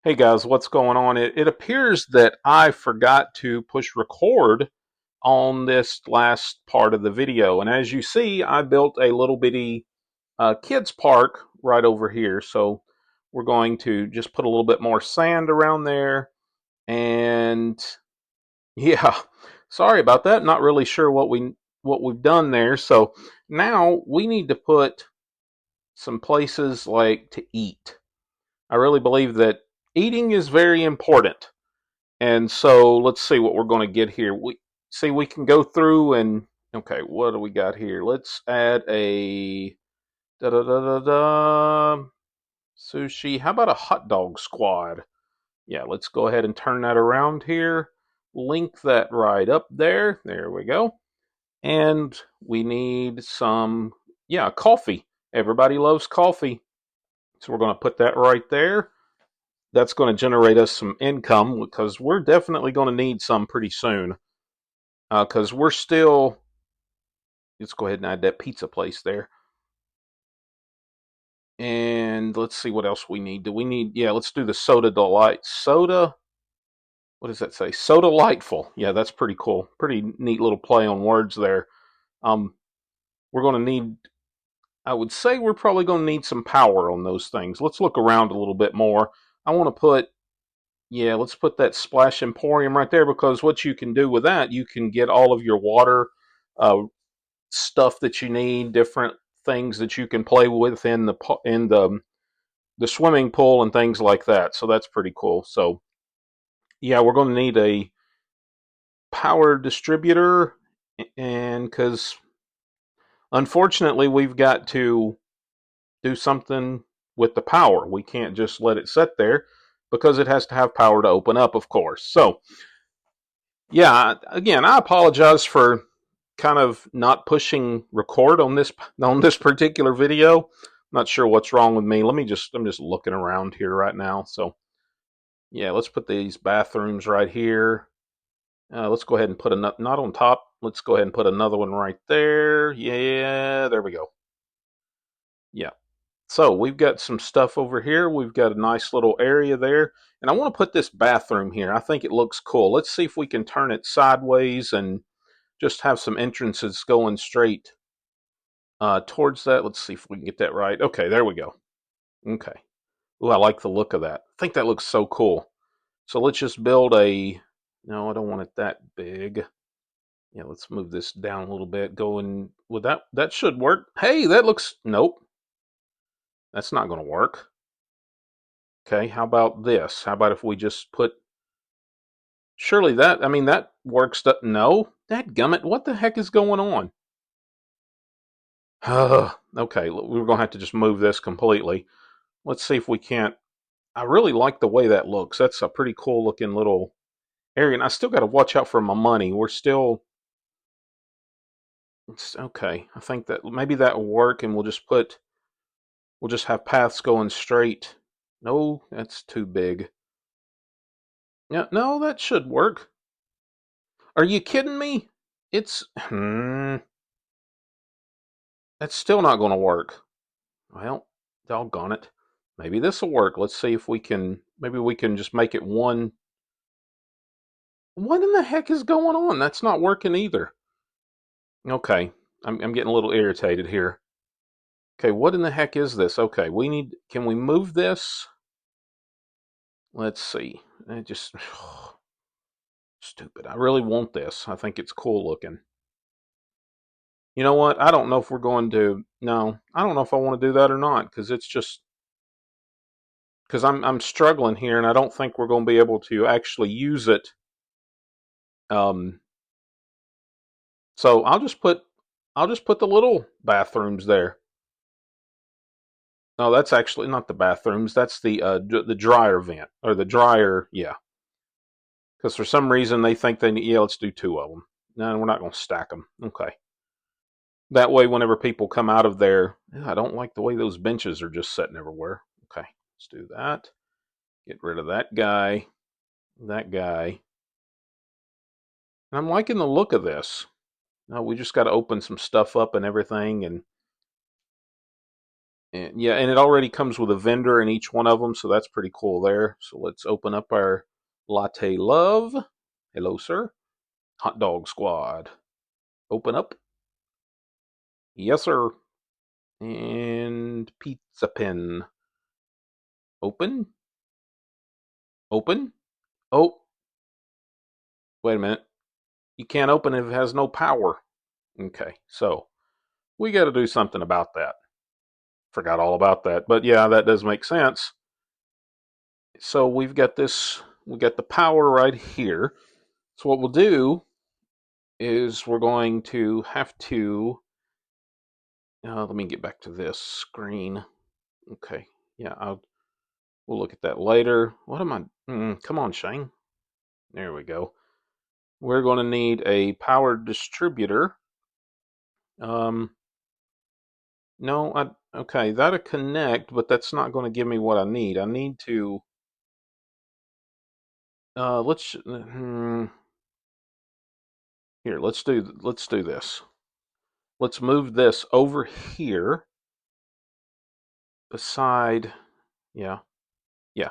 Hey guys, what's going on? It appears that I forgot to push record on this last part of the video. And as you see, I built a little bitty kids park right over here. So we're going to just put a little bit more sand around there. And yeah, sorry about that. Not really sure what we've done there. So now we need to put some places like to eat. I really believe that eating is very important. And so let's see what we're going to get here. We can go through and okay, what do we got here? Let's add a da da da da da sushi. How about a hot dog squad? Yeah, let's go ahead and turn that around here. Link that right up there. There we go. And we need some coffee. Everybody loves coffee. So we're going to put that right there. That's going to generate us some income because we're definitely going to need some pretty soon. Because we're still, let's go ahead and add that pizza place there. And let's see what else we need. Let's do the soda delight. What does that say? Soda lightful. Yeah, that's pretty cool. Pretty neat little play on words there. Um, we're going to need, I would say we're probably going to need some power on those things. Let's look around a little bit more. I want to put, let's put that Splash Emporium right there because what you can do with that, you can get all of your water uh, stuff that you need, different things that you can play with in the swimming pool and things like that. So that's pretty cool. So yeah, we're going to need a power distributor, and because unfortunately we've got to do something with the power. We can't just let it sit there because it has to have power to open up, of course. So yeah, again, I apologize for kind of not pushing record on this particular video. Not sure what's wrong with me. I'm just looking around here right now. So yeah, let's put these bathrooms right here. Let's go ahead and put another, not on top. Let's go ahead and put another one right there. Yeah, there we go. Yeah. So we've got some stuff over here. We've got a nice little area there. And I want to put this bathroom here. I think it looks cool. Let's see if we can turn it sideways and just have some entrances going straight towards that. Let's see if we can get that right. Okay, there we go. Okay. Ooh, I like the look of that. I think that looks so cool. So let's just build a. No, I don't want it that big. Yeah, let's move this down a little bit. Going with that. That should work. Hey, that looks. Nope. That's not going to work. Okay, how about this? How about if we just put. Surely that. I mean, that works. No. That gummit. What the heck is going on? Okay, we're going to have to just move this completely. Let's see if we can't. I really like the way that looks. That's a pretty cool looking little area. And I still got to watch out for my money. We're still. It's okay. I think that maybe that will work, and we'll just have paths going straight. No, that's too big. Yeah, no, that should work. Are you kidding me? It's that's still not going to work. Well, doggone it. Maybe this will work. Let's see if we can. Maybe we can just make it one. What in the heck is going on? That's not working either. Okay, I'm getting a little irritated here. Okay, what in the heck is this? Okay, we need. Can we move this? Let's see. It just stupid. I really want this. I think it's cool looking. You know what? I don't know if we're going to. No, I don't know if I want to do that or not because it's just because I'm struggling here and I don't think we're going to be able to actually use it. Um, so I'll just put the little bathrooms there. No, that's actually not the bathrooms. That's the dryer vent or the dryer. Yeah, because for some reason they think they need. Yeah, let's do two of them. No, we're not going to stack them. Okay. That way, whenever people come out of there, I don't like the way those benches are just sitting everywhere. Okay, let's do that. Get rid of that guy. That guy. And I'm liking the look of this. Now we just got to open some stuff up and everything, And yeah, and it already comes with a vendor in each one of them, so that's pretty cool there. So let's open up our Latte Love. Hello, sir. Hot Dog Squad. Open up. Yes, sir. And Pizza Pen. Open. Open. Oh, wait a minute. You can't open it if it has no power. Okay, so we got to do something about that. Forgot all about that. But yeah, that does make sense. So we've got this, we got the power right here. So what we'll do is we're going to have to, let me get back to this screen. Okay, yeah, we'll look at that later. What am I, come on, Shane. There we go. We're going to need a power distributor. Um, no, okay, that'll connect, but that's not going to give me what I need. I need to, here, let's do this. Let's move this over here beside, yeah, yeah.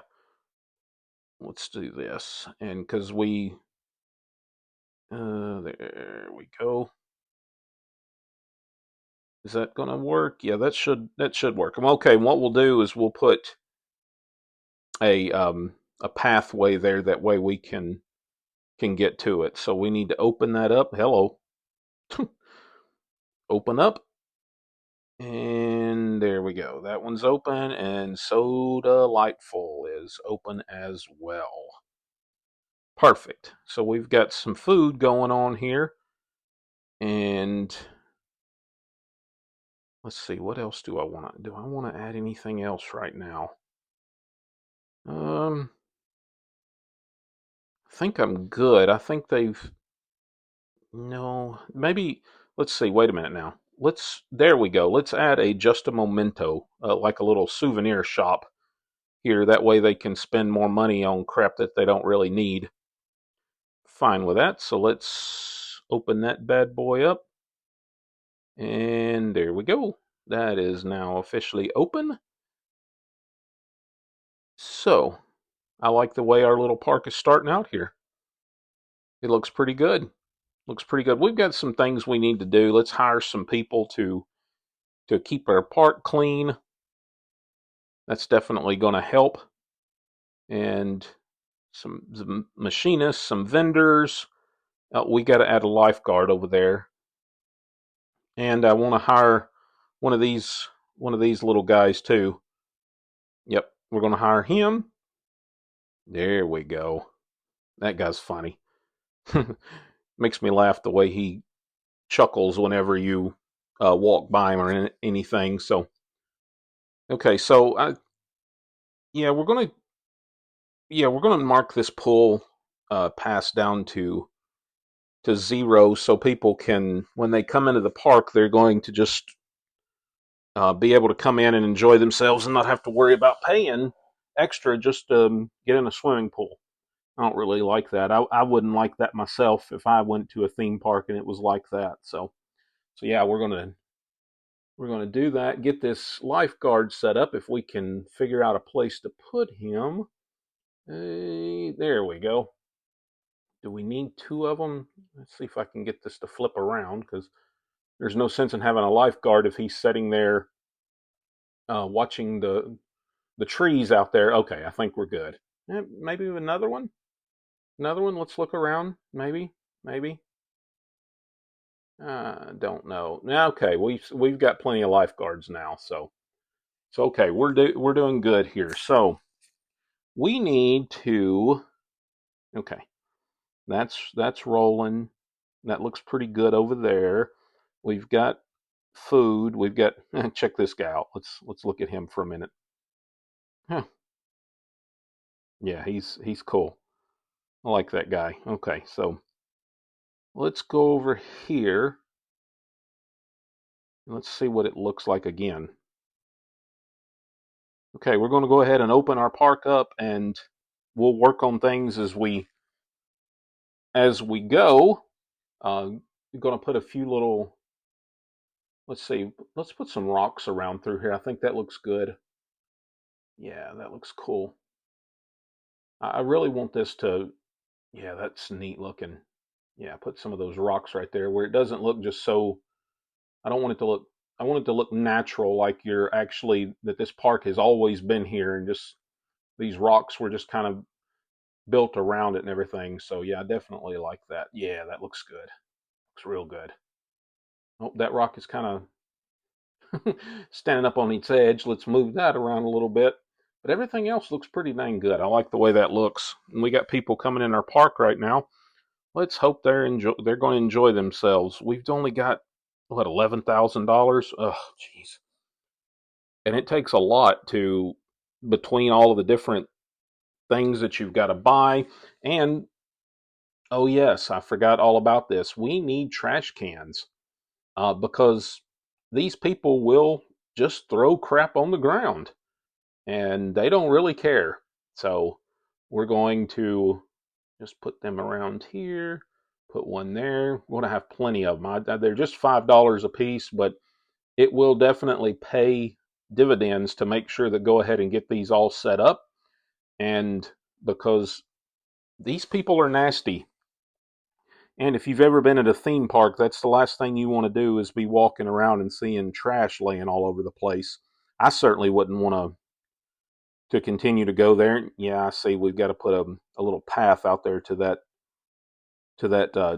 Let's do this, and because there we go. Is that gonna work? Yeah, that should work. Okay. And what we'll do is we'll put a pathway there. That way we can get to it. So we need to open that up. Hello, open up. And there we go. That one's open, and Soda Lightful is open as well. Perfect. So we've got some food going on here. And let's see, what else do I want to do? I want to add anything else right now? I think I'm good. I think they've no, maybe let's see, wait a minute now. There we go. Let's add just a memento, like a little souvenir shop here. That way they can spend more money on crap that they don't really need. Fine with that. So let's open that bad boy up. And there we go. That is now officially open. So, I like the way our little park is starting out here. It looks pretty good. Looks pretty good. We've got some things we need to do. Let's hire some people to keep our park clean. That's definitely going to help. And some machinists, some vendors. We got to add a lifeguard over there. And I want to hire one of these little guys too. Yep, we're going to hire him. There we go. That guy's funny. Makes me laugh the way he chuckles whenever you walk by him or anything. So, okay, so yeah, we're gonna mark this pull pass down to 0, so people can, when they come into the park, they're going to just be able to come in and enjoy themselves and not have to worry about paying extra just to get in a swimming pool. I don't really like that. I wouldn't like that myself if I went to a theme park and it was like that. So yeah, we're gonna do that. Get this lifeguard set up if we can figure out a place to put him. There we go. Do we need 2 of them? Let's see if I can get this to flip around, because there's no sense in having a lifeguard if he's sitting there watching the trees out there. Okay, I think we're good. Maybe another one. Another one. Let's look around. Maybe. Don't know. Okay, we've got plenty of lifeguards now, so okay, we're doing good here. So we need to. Okay, that's rolling. That looks pretty good over there. We've got food. We've got check this guy out. Let's look at him for a minute. Huh. Yeah, he's cool. I like that guy. Okay, so let's go over here. Let's see what it looks like again. Okay, we're going to go ahead and open our park up, and we'll work on things as we go. We're going to put a few little Let's see. Let's put some rocks around through here. I think that looks good. Yeah, that looks cool. I really want this to, yeah, that's neat looking. Yeah, put some of those rocks right there where it doesn't look just so, I don't want it to look, I want it to look natural, like you're actually, that this park has always been here and just these rocks were just kind of built around it and everything. So yeah, I definitely like that. Yeah, that looks good. Looks real good. Oh, that rock is kind of standing up on its edge. Let's move that around a little bit. But everything else looks pretty dang good. I like the way that looks. And we got people coming in our park right now. Let's hope they're going to enjoy themselves. We've only got what, $11,000. Oh, jeez. And it takes a lot to, between all of the different things that you've got to buy. And oh yes, I forgot all about this. We need trash cans because these people will just throw crap on the ground and they don't really care. So we're going to just put them around here, put one there. We're going to have plenty of them. They're just $5 a piece, but it will definitely pay dividends to make sure that go ahead and get these all set up. And because these people are nasty. And if you've ever been at a theme park, that's the last thing you want to do is be walking around and seeing trash laying all over the place. I certainly wouldn't want to continue to go there. Yeah, I see. We've got to put a little path out there to that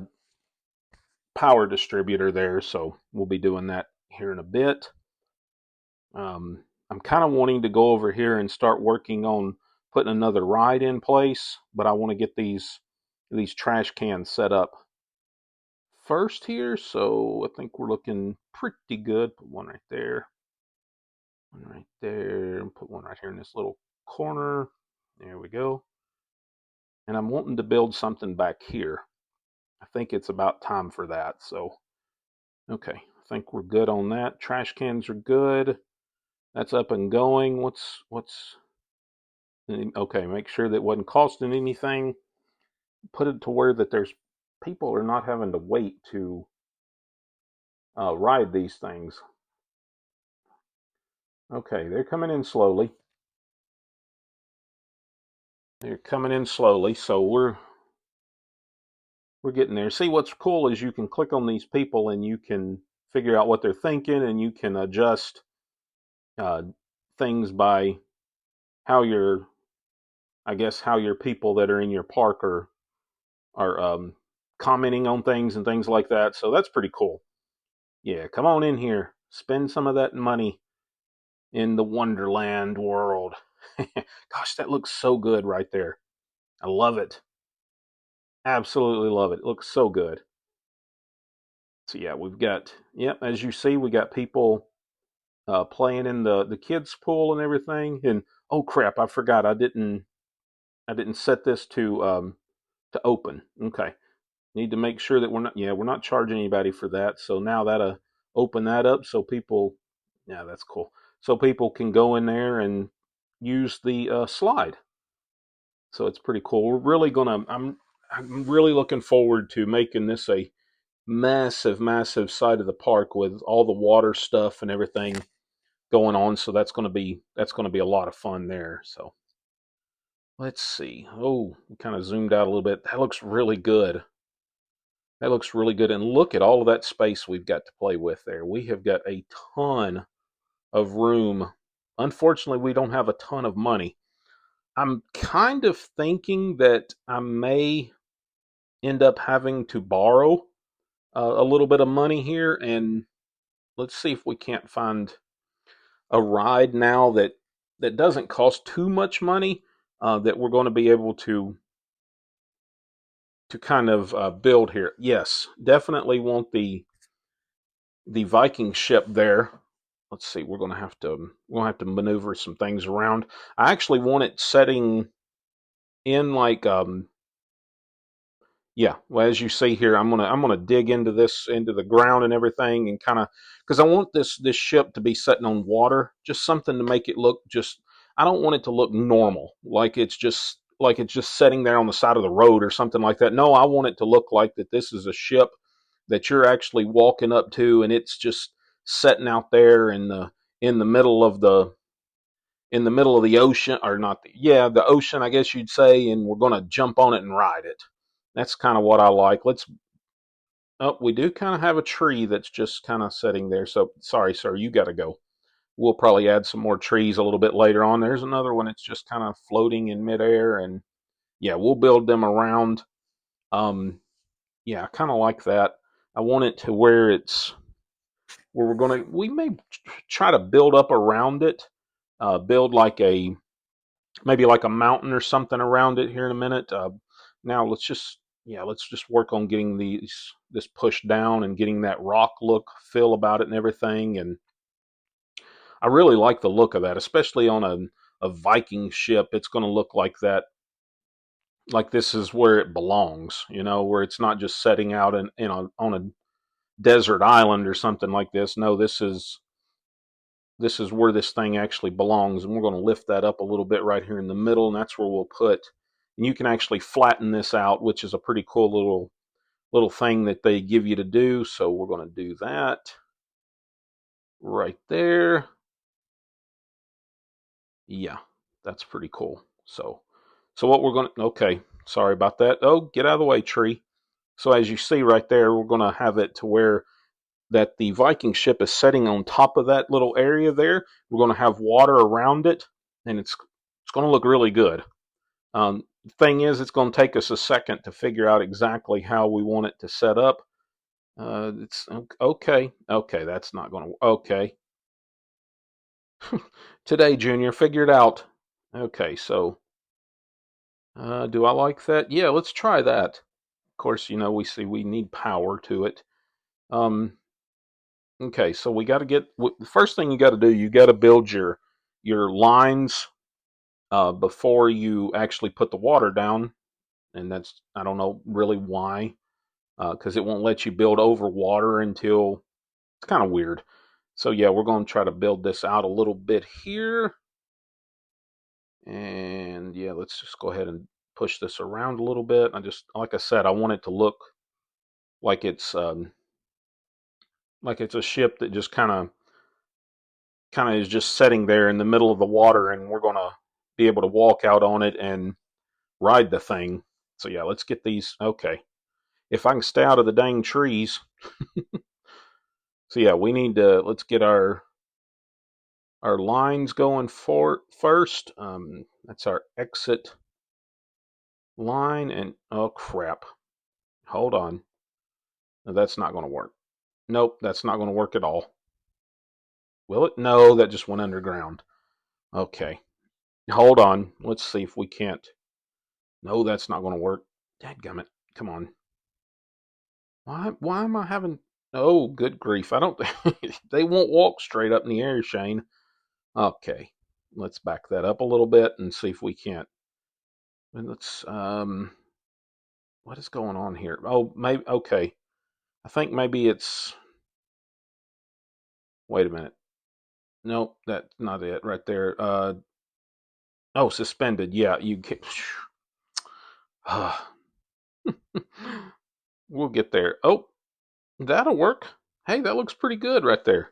power distributor there. So we'll be doing that here in a bit. I'm kind of wanting to go over here and start working on putting another ride in place, but I want to get these trash cans set up first here. So I think we're looking pretty good. Put one right there, one right there, and put one right here in this little corner. There we go. And I'm wanting to build something back here. I think it's about time for that. So, okay, I think we're good on that. Trash cans are good. That's up and going. What's okay? Make sure that it wasn't costing anything. Put it to where that there's people are not having to wait to ride these things. Okay, they're coming in slowly. They're coming in slowly, so we're getting there. See, what's cool is you can click on these people and you can figure out what they're thinking, and you can adjust uh, things by how your, I guess, how your people that are in your park are commenting on things and things like that. So that's pretty cool. Yeah, come on in here, spend some of that money in the Wonderland world. Gosh, that looks so good right there. I love it. Absolutely love it. It looks so good. So yeah, we've got, yep, as you see, we got people playing in the kids pool and everything. And oh crap, I forgot, I didn't set this to open. Okay, need to make sure that we're not charging anybody for that. So now that'll open that up so people, yeah, that's cool. So people can go in there and use the slide. So it's pretty cool. We're really gonna. I'm really looking forward to making this a massive, massive side of the park with all the water stuff and everything going on. So that's gonna be a lot of fun there. So let's see. Oh, we kind of zoomed out a little bit. That looks really good. That looks really good. And look at all of that space we've got to play with there. We have got a ton of room. Unfortunately, we don't have a ton of money. I'm kind of thinking that I may end up having to borrow a little bit of money here, and let's see if we can't find a ride now that doesn't cost too much money, that we're going to be able to kind of build here. Yes, definitely want the Viking ship there. Let's see, we're gonna have to maneuver some things around. I actually want it setting in like yeah, well, as you see here, I'm gonna dig into the ground and everything, and kind of, because I want this ship to be sitting on water, just something to make it look just. I don't want it to look normal, like it's just sitting there on the side of the road or something like that. No, I want it to look like that this is a ship that you're actually walking up to, and it's just setting out there in the middle of the ocean, or not the ocean, I guess you'd say, and we're going to jump on it and ride it. That's kind of what I like. Let's Oh, we do kind of have a tree that's just kind of sitting there. So sorry, sir, you got to go. We'll probably add some more trees a little bit later on. There's another one that's just kind of floating in midair, and yeah, we'll build them around. Um, yeah, I kind of like that. I want it to where it's where we may try to build up around it, build like maybe like a mountain or something around it here in a minute. Now let's just work on getting this pushed down and getting that rock look feel about it and everything. And I really like the look of that, especially on a Viking ship. It's going to look like that, like this is where it belongs, where it's not just setting out on a desert island or something like this. No, this is where this thing actually belongs, and we're going to lift that up a little bit right here in the middle, and that's where we'll put. And you can actually flatten this out, which is a pretty cool little thing that they give you to do. So we're going to do that right there. Yeah, that's pretty cool. So what we're going to, okay, sorry about that. Oh, get out of the way, tree. So as you see right there, we're going to have it to where that the Viking ship is setting on top of that little area there. We're going to have water around it, and it's going to look really good. The thing is, it's going to take us a second to figure out exactly how we want it to set up. It's okay. Okay, that's not going to. Okay, today, Junior, figure it out. Okay, so do I like that? Yeah, let's try that. Of course, we need power to it. Okay, so we got to the first thing you got to do. You got to build your lines before you actually put the water down, and that's I don't know really why, because it won't let you build over water until it's kind of weird. So yeah, we're going to try to build this out a little bit here, and yeah, let's just go ahead and push this around a little bit. Like I said, I want it to look like it's a ship that just kind of is just sitting there in the middle of the water, and we're going to be able to walk out on it and ride the thing. So yeah, let's get these. Okay, if I can stay out of the dang trees. So yeah, we need to let's get our lines going for first. That's our exit line, and oh crap, hold on, no, that's not going to work. Nope, that's not going to work at all. Will it? No, that just went underground. Okay, hold on. Let's see if we can't. No, that's not going to work. Dadgummit. Come on. Why am I having. Oh, good grief. I don't. They won't walk straight up in the air, Shane. Okay. Let's back that up a little bit and see if we can't. And what is going on here? Oh, maybe. Okay. I think maybe it's. Wait a minute. Nope, that's not it right there. Oh, suspended. Yeah, you can. We'll get there. Oh, that'll work. Hey, that looks pretty good right there.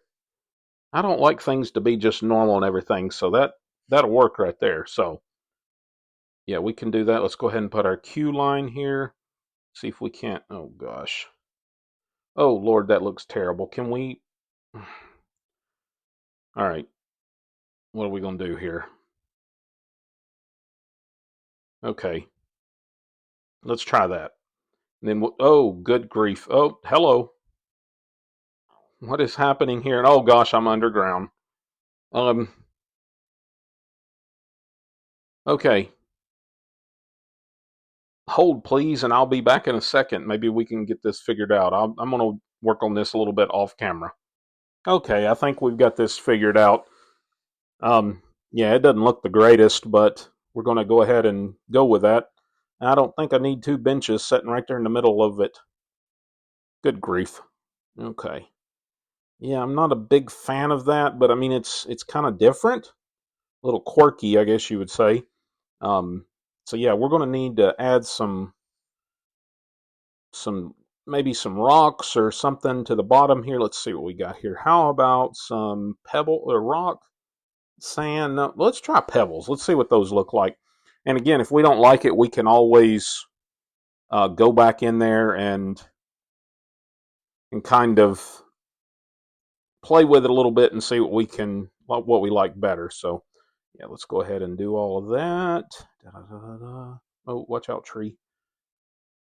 I don't like things to be just normal and everything, so that'll work right there. So yeah, we can do that. Let's go ahead and put our Q line here. See if we can't. Oh gosh. Oh Lord, that looks terrible. Can we? All right. What are we gonna do here? Okay. Let's try that. And then oh, good grief. Oh, hello. What is happening here? And oh gosh, I'm underground. Um. Okay. Hold please, and I'll be back in a second. Maybe we can get this figured out. I'm gonna work on this a little bit off camera. Okay, I think we've got this figured out. Um, yeah, it doesn't look the greatest, but we're going to go ahead and go with that. I don't think I need two benches sitting right there in the middle of it. Good grief. Okay. Yeah, I'm not a big fan of that, but I mean it's kind of different, a little quirky, I guess you would say. Um, so yeah, we're going to need to add some maybe some rocks or something to the bottom here. Let's see what we got here. How about some pebble or rock, sand? No, let's try pebbles. Let's see what those look like. And again, if we don't like it, we can always go back in there and kind of play with it a little bit and see what we like better. So yeah, let's go ahead and do all of that. Da-da-da-da. Oh, watch out, tree.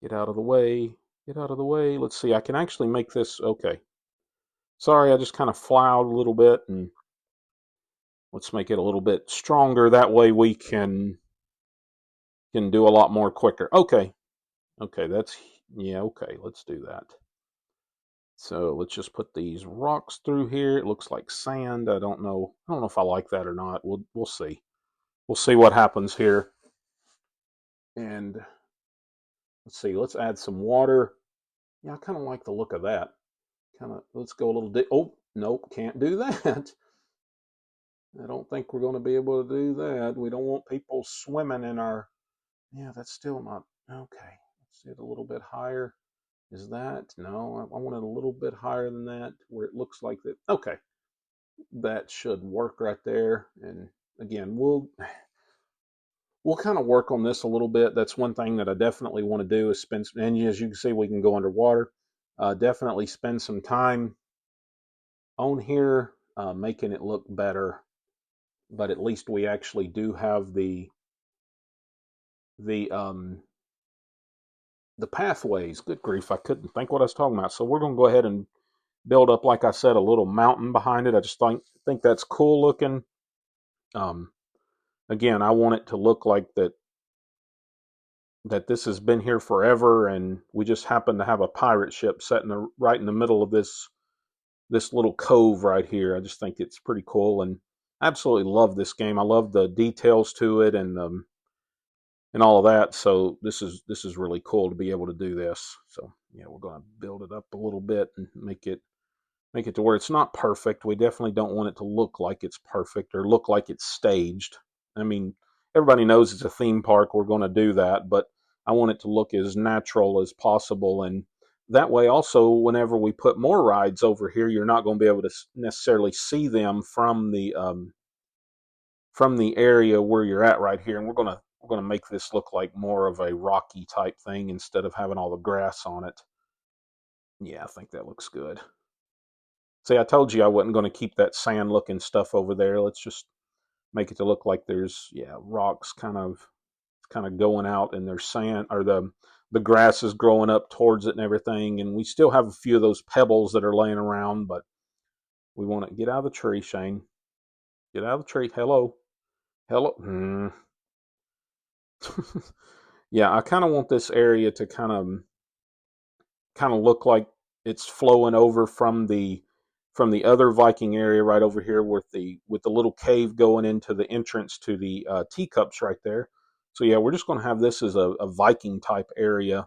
Get out of the way. Get out of the way. Let's see. I can actually make this okay. Sorry, I just kind of flowed a little bit, and let's make it a little bit stronger. That way we can do a lot more quicker. Okay. Okay, that's yeah, okay. Let's do that. So let's just put these rocks through here. It looks like sand. I don't know. I don't know if I like that or not. We'll see. We'll see what happens here. And let's see. Let's add some water. Yeah, I kind of like the look of that. Kind of. Let's go a little. Oh, nope, can't do that. I don't think we're going to be able to do that. We don't want people swimming in our. Yeah, that's still not okay. Let's see it a little bit higher. Is that no? I want it a little bit higher than that, where it looks like that. Okay, that should work right there. And again, we'll kind of work on this a little bit. That's one thing that I definitely want to do is spend. And as you can see, we can go underwater. Definitely spend some time on here, making it look better. But at least we actually do have the um the pathways. Good grief, I couldn't think what I was talking about. So we're going to go ahead and build up, like I said, a little mountain behind it. I just think that's cool looking. Um, Again, I want it to look like that this has been here forever, and we just happen to have a pirate ship set right in the middle of this little cove right here. I just think it's pretty cool, and I absolutely love this game. I love the details to it and all of that. So this is really cool to be able to do this. So yeah, we're going to build it up a little bit and make it to where it's not perfect. We definitely don't want it to look like it's perfect or look like it's staged. I mean, everybody knows it's a theme park. We're going to do that, but I want it to look as natural as possible. And that way, also, whenever we put more rides over here, you're not going to be able to necessarily see them from the area where you're at right here. And we're gonna make this look like more of a rocky type thing instead of having all the grass on it. Yeah, I think that looks good. See, I told you I wasn't going to keep that sand looking stuff over there. Let's just make it to look like there's rocks kind of going out and there's sand or the grass is growing up towards it and everything. And we still have a few of those pebbles that are laying around, but we want to get out of the tree, Shane. Get out of the tree. Hello. Hello. Yeah, I kind of want this area to kind of look like it's flowing over from the other Viking area right over here with the little cave going into the entrance to the teacups right there. So yeah, we're just going to have this as a Viking type area.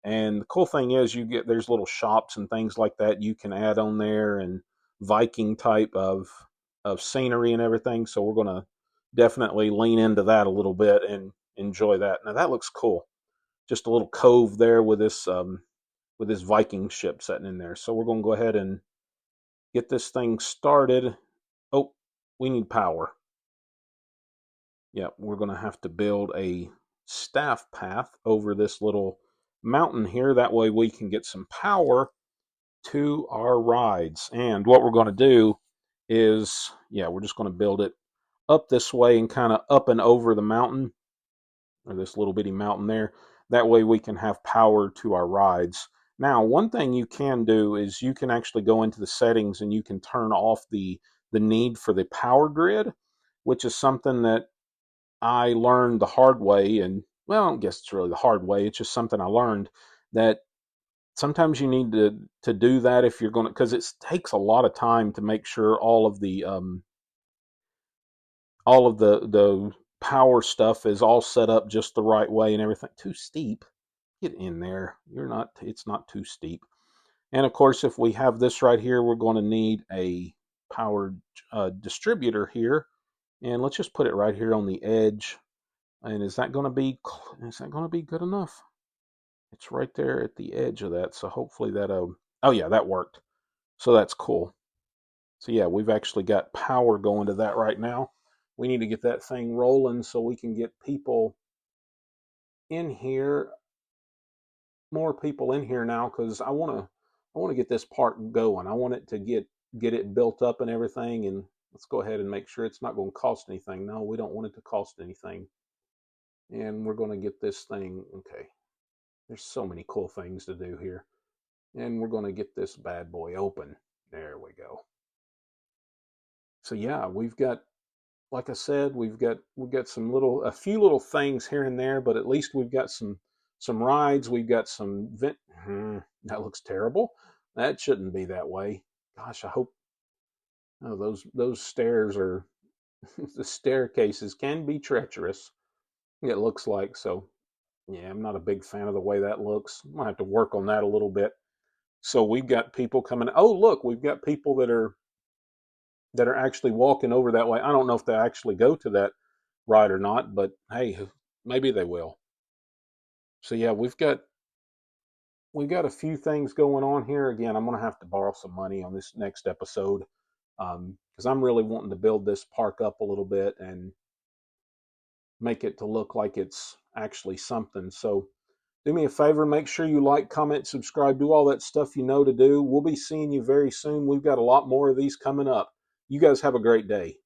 And the cool thing is, there's little shops and things like that you can add on there, and Viking type of scenery and everything. So we're going to definitely lean into that a little bit and enjoy that. Now that looks cool. Just a little cove there with this Viking ship sitting in there. So we're going to go ahead and get this thing started. Oh, we need power. Yep, we're going to have to build a staff path over this little mountain here. That way we can get some power to our rides. And what we're going to do is, yeah, we're just going to build it up this way and kind of up and over the mountain, or this little bitty mountain there. That way we can have power to our rides. Now, one thing you can do is you can actually go into the settings and you can turn off the need for the power grid, which is something that I learned the hard way. And well, I guess it's really the hard way. It's just something I learned that sometimes you need to do that if you're going to, because it takes a lot of time to make sure all of the power stuff is all set up just the right way and everything. Too steep. Get in there. It's not too steep. And of course, if we have this right here, we're going to need a powered distributor here. And let's just put it right here on the edge. And is that going to be good enough? It's right there at the edge of that, so hopefully that, oh yeah, that worked. So that's cool. So yeah, we've actually got power going to that right now. We need to get that thing rolling so we can get people in here, more people in here now, because I want to get this park going. I want it to get it built up and everything. And let's go ahead and make sure it's not going to cost anything. No, we don't want it to cost anything. And we're going to get this thing. Okay, there's so many cool things to do here. And we're going to get this bad boy open. There we go. So yeah, we've got, like I said, we've got a few little things here and there, but at least we've got some rides. We've got some that looks terrible. That shouldn't be that way. Gosh, I hope. Oh, those stairs are the staircases can be treacherous. It looks like so. Yeah, I'm not a big fan of the way that looks. I'm gonna have to work on that a little bit. So we've got people coming. Oh, look, we've got people that are actually walking over that way. I don't know if they actually go to that ride or not, but hey, maybe they will. So yeah, we've got a few things going on here. Again, I'm gonna have to borrow some money on this next episode because I'm really wanting to build this park up a little bit and make it to look like it's actually something. So do me a favor, make sure you like, comment, subscribe, do all that stuff you know to do. We'll be seeing you very soon. We've got a lot more of these coming up. You guys have a great day.